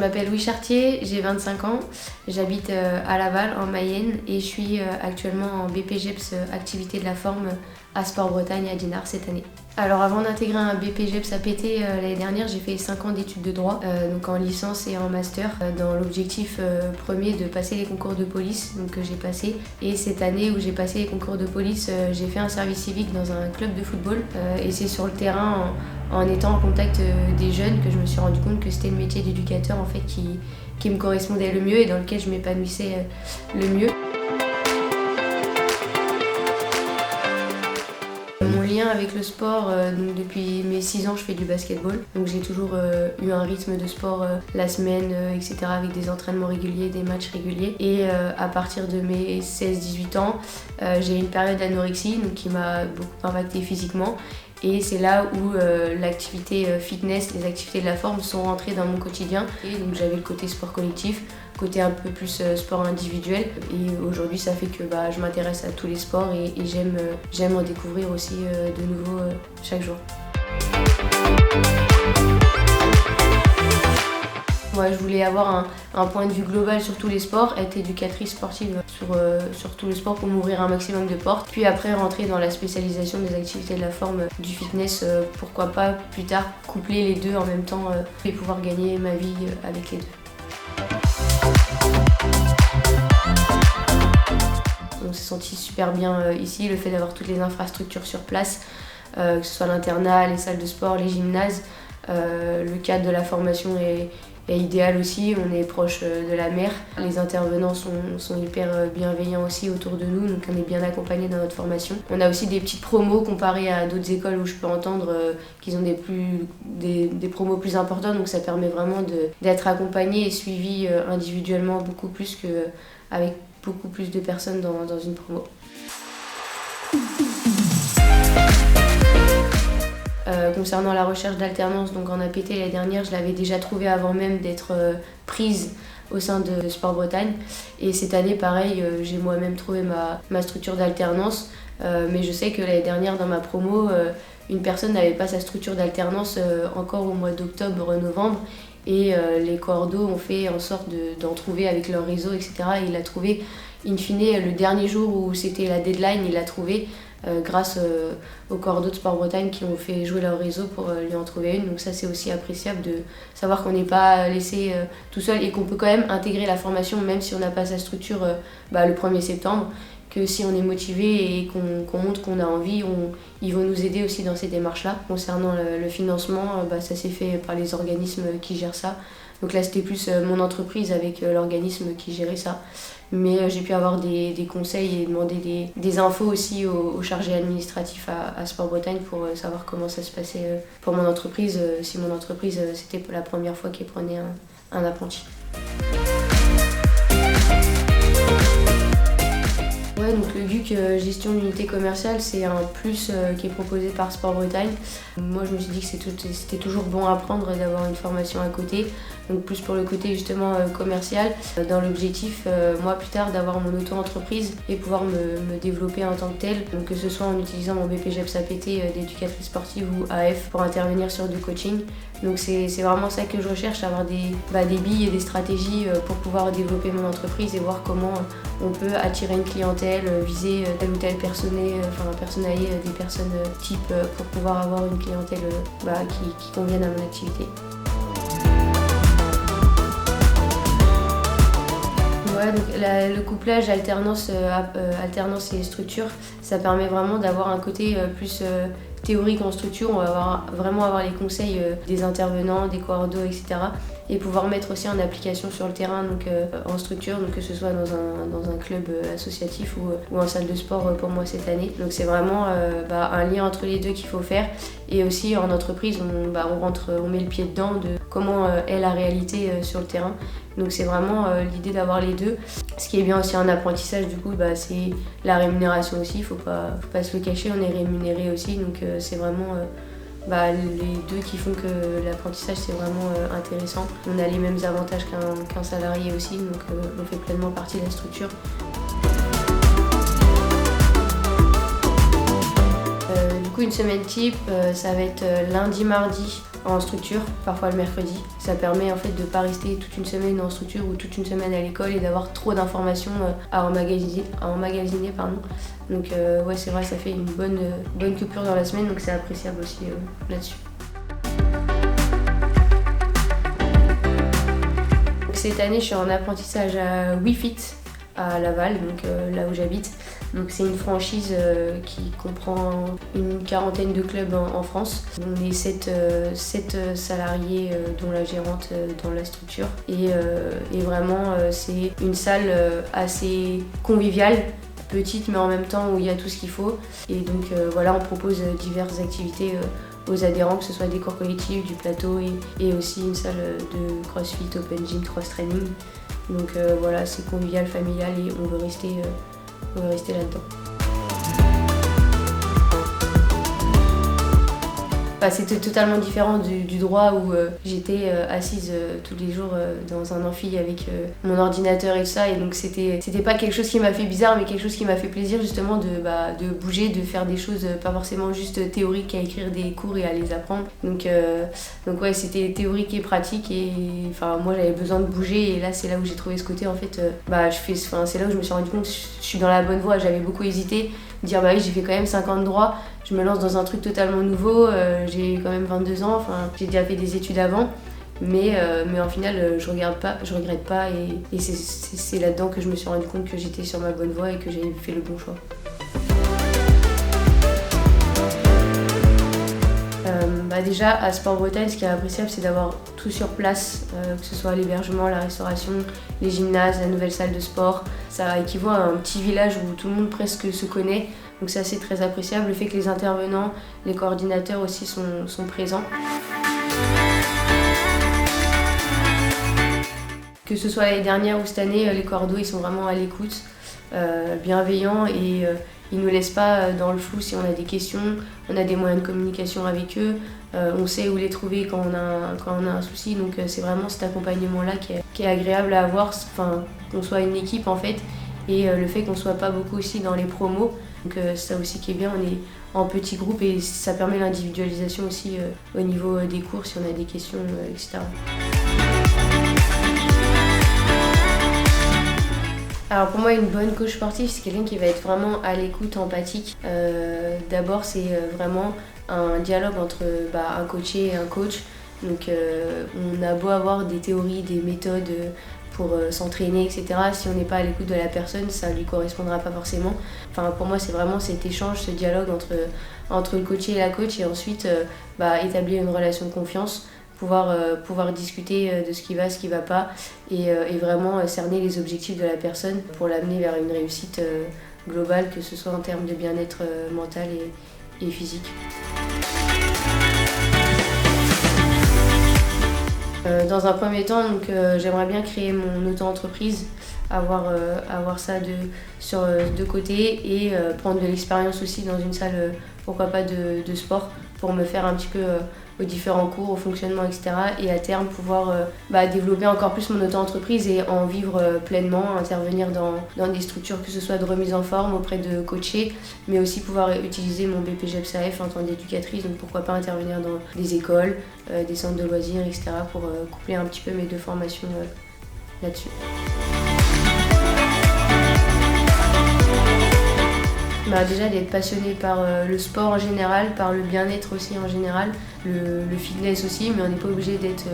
m'appelle Louis Chartier, j'ai 25 ans, j'habite à Laval en Mayenne et je suis actuellement en BPGEPS activité de la forme à Sport Bretagne à Dinard cette année. Alors avant d'intégrer un BPGEPS APT l'année dernière, j'ai fait 5 ans d'études de droit, donc en licence et en master, dans l'objectif premier de passer les concours de police, donc que j'ai passé. Et cette année où j'ai passé les concours de police, j'ai fait un service civique dans un club de football et c'est sur le terrain en étant en contact des jeunes que je me suis rendu compte que c'était le métier d'éducateur en fait qui me correspondait le mieux et dans lequel je m'épanouissais le mieux. Mon lien avec le sport, donc depuis mes 6 ans je fais du basketball, donc j'ai toujours eu un rythme de sport la semaine, etc. avec des entraînements réguliers, des matchs réguliers. Et à partir de mes 16-18 ans, j'ai eu une période d'anorexie qui m'a beaucoup impacté physiquement. Et c'est là où l'activité fitness, les activités de la forme sont rentrées dans mon quotidien. Et donc j'avais le côté sport collectif, côté un peu plus sport individuel. Et aujourd'hui ça fait que je m'intéresse à tous les sports et j'aime en découvrir aussi de nouveau chaque jour. Moi, je voulais avoir un point de vue global sur tous les sports, être éducatrice sportive sur tous les sports pour m'ouvrir un maximum de portes. Puis après, rentrer dans la spécialisation des activités de la forme du fitness, pourquoi pas plus tard coupler les deux en même temps et pouvoir gagner ma vie avec les deux. On s'est senti super bien ici, le fait d'avoir toutes les infrastructures sur place, que ce soit l'internat, les salles de sport, les gymnases, le cadre de la formation est idéal aussi, on est proche de la mer. Les intervenants sont hyper bienveillants aussi autour de nous, donc on est bien accompagnés dans notre formation. On a aussi des petites promos comparées à d'autres écoles où je peux entendre qu'ils ont des promos plus importantes, donc ça permet vraiment d'être accompagné et suivi individuellement beaucoup plus qu'avec beaucoup plus de personnes dans une promo. Concernant la recherche d'alternance, donc en APT l'année dernière, je l'avais déjà trouvée avant même d'être prise au sein de Sport Bretagne. Et cette année, pareil, j'ai moi-même trouvé ma structure d'alternance. Mais je sais que l'année dernière, dans ma promo, une personne n'avait pas sa structure d'alternance encore au mois d'octobre-novembre. Et les coordos ont fait en sorte d'en trouver avec leur réseau, etc. Et il l'a trouvé, in fine, le dernier jour où c'était la deadline, il l'a trouvé. Grâce aux coordos de Sport Bretagne qui ont fait jouer leur réseau pour lui en trouver une. Donc ça c'est aussi appréciable de savoir qu'on n'est pas laissé tout seul et qu'on peut quand même intégrer la formation même si on n'a pas sa structure le 1er septembre, que si on est motivé et qu'on montre qu'on a envie, ils vont nous aider aussi dans ces démarches-là. Concernant le financement, ça s'est fait par les organismes qui gèrent ça. Donc là c'était plus mon entreprise avec l'organisme qui gérait ça. Mais j'ai pu avoir des conseils et demander des infos aussi aux chargés administratifs à Sport Bretagne pour savoir comment ça se passait pour mon entreprise, si mon entreprise c'était la première fois qu'elle prenait un apprenti. Ouais, donc le GUC gestion d'unité commerciale, c'est un plus qui est proposé par Sport Bretagne. Moi je me suis dit que c'était toujours bon à prendre d'avoir une formation à côté, donc plus pour le côté justement commercial, dans l'objectif moi plus tard d'avoir mon auto-entreprise et pouvoir me développer en tant que telle, donc que ce soit en utilisant mon BPGEPS APT d'éducatrice sportive ou AF pour intervenir sur du coaching. Donc c'est vraiment ça que je recherche, avoir des billes et des stratégies pour pouvoir développer mon entreprise et voir comment on peut attirer une clientèle, viser tel ou tel personnel, des personnes type pour pouvoir avoir une clientèle qui convienne à mon activité. Ouais, donc le couplage alternance et structure, ça permet vraiment d'avoir un côté plus théorique en structure. On va vraiment avoir les conseils des intervenants, des coordos, etc. Et pouvoir mettre aussi en application sur le terrain, donc en structure, donc que ce soit dans un club associatif ou en salle de sport pour moi cette année. Donc c'est vraiment un lien entre les deux qu'il faut faire. Et aussi en entreprise, on met le pied dedans de comment est la réalité sur le terrain. Donc c'est vraiment l'idée d'avoir les deux. Ce qui est bien aussi en apprentissage du coup, c'est la rémunération aussi, faut pas se le cacher, on est rémunéré aussi, donc c'est vraiment les deux qui font que l'apprentissage c'est vraiment intéressant. On a les mêmes avantages qu'un salarié aussi, donc on fait pleinement partie de la structure. coup, une semaine type, ça va être lundi, mardi en structure, parfois le mercredi. Ça permet en fait de ne pas rester toute une semaine en structure ou toute une semaine à l'école et d'avoir trop d'informations à emmagasiner. Donc ouais, c'est vrai, ça fait une bonne coupure dans la semaine, donc c'est appréciable aussi là-dessus. Cette année, je suis en apprentissage à WeFit à Laval, donc là où j'habite. Donc c'est une franchise qui comprend une quarantaine de clubs en France. On est 7 salariés dont la gérante dans la structure. Et vraiment c'est une salle assez conviviale, petite mais en même temps où il y a tout ce qu'il faut. Et donc voilà, on propose diverses activités aux adhérents, que ce soit des cours collectifs, du plateau et aussi une salle de crossfit, open gym, cross training. Donc voilà, c'est convivial, familial et on veut rester là-dedans. C'était totalement différent du droit où j'étais assise tous les jours dans un amphi avec mon ordinateur et tout ça, et donc c'était pas quelque chose qui m'a fait bizarre mais quelque chose qui m'a fait plaisir justement de bouger, de faire des choses pas forcément juste théoriques, à écrire des cours et à les apprendre. Donc ouais, c'était théorique et pratique, et enfin moi j'avais besoin de bouger, et là c'est là où j'ai trouvé ce côté en fait c'est là où je me suis rendu compte que je suis dans la bonne voie. J'avais beaucoup hésité, dire bah oui, j'ai fait quand même 5 ans de droit, je me lance dans un truc totalement nouveau, j'ai quand même 22 ans, enfin j'ai déjà fait des études avant, mais en final je regrette pas, et c'est là-dedans que je me suis rendu compte que j'étais sur ma bonne voie et que j'avais fait le bon choix. Déjà à Sport Bretagne, ce qui est appréciable, c'est d'avoir tout sur place, que ce soit l'hébergement, la restauration, les gymnases, la nouvelle salle de sport. Ça équivaut à un petit village où tout le monde presque se connaît, donc ça c'est très appréciable. Le fait que les intervenants, les coordinateurs aussi sont présents. Que ce soit l'année dernière ou cette année, les cordos ils sont vraiment à l'écoute, bienveillants, et ils ne nous laissent pas dans le flou si on a des questions. On a des moyens de communication avec eux, on sait où les trouver quand on a un souci, donc c'est vraiment cet accompagnement-là qui est agréable à avoir, qu'on soit une équipe en fait, et le fait qu'on soit pas beaucoup aussi dans les promos, donc ça aussi qui est bien, on est en petits groupes et ça permet l'individualisation aussi au niveau des cours si on a des questions, etc. Alors pour moi, une bonne coach sportive, c'est quelqu'un qui va être vraiment à l'écoute, empathique. D'abord, c'est vraiment un dialogue entre un coaché et un coach. Donc on a beau avoir des théories, des méthodes pour s'entraîner, etc. Si on n'est pas à l'écoute de la personne, ça ne lui correspondra pas forcément. Enfin, pour moi, c'est vraiment cet échange, ce dialogue entre le coaché et la coach, et ensuite établir une relation de confiance. Pouvoir discuter de ce qui va pas, et vraiment cerner les objectifs de la personne pour l'amener vers une réussite globale, que ce soit en termes de bien-être mental et physique. Dans un premier temps, j'aimerais bien créer mon auto-entreprise, avoir ça sur deux côtés, et prendre de l'expérience aussi dans une salle, pourquoi pas de sport, pour me faire un petit peu aux différents cours, au fonctionnement, etc. Et à terme pouvoir développer encore plus mon auto-entreprise et en vivre pleinement, intervenir dans des structures, que ce soit de remise en forme auprès de coachés, mais aussi pouvoir utiliser mon BPJEPS-AF en tant qu'éducatrice, donc pourquoi pas intervenir dans des écoles, des centres de loisirs, etc. pour coupler un petit peu mes deux formations là-dessus. Déjà d'être passionné par le sport en général, par le bien-être aussi en général, le fitness aussi, mais on n'est pas obligé d'être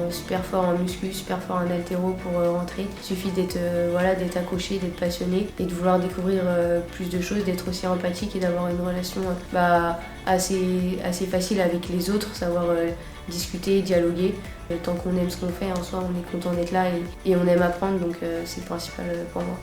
super fort en muscu, super fort en haltéro pour rentrer. Il suffit d'être accroché, d'être passionné et de vouloir découvrir plus de choses, d'être aussi empathique et d'avoir une relation assez facile avec les autres, savoir discuter, dialoguer. Tant qu'on aime ce qu'on fait, en soi on est content d'être là et on aime apprendre, donc c'est le principal pour moi.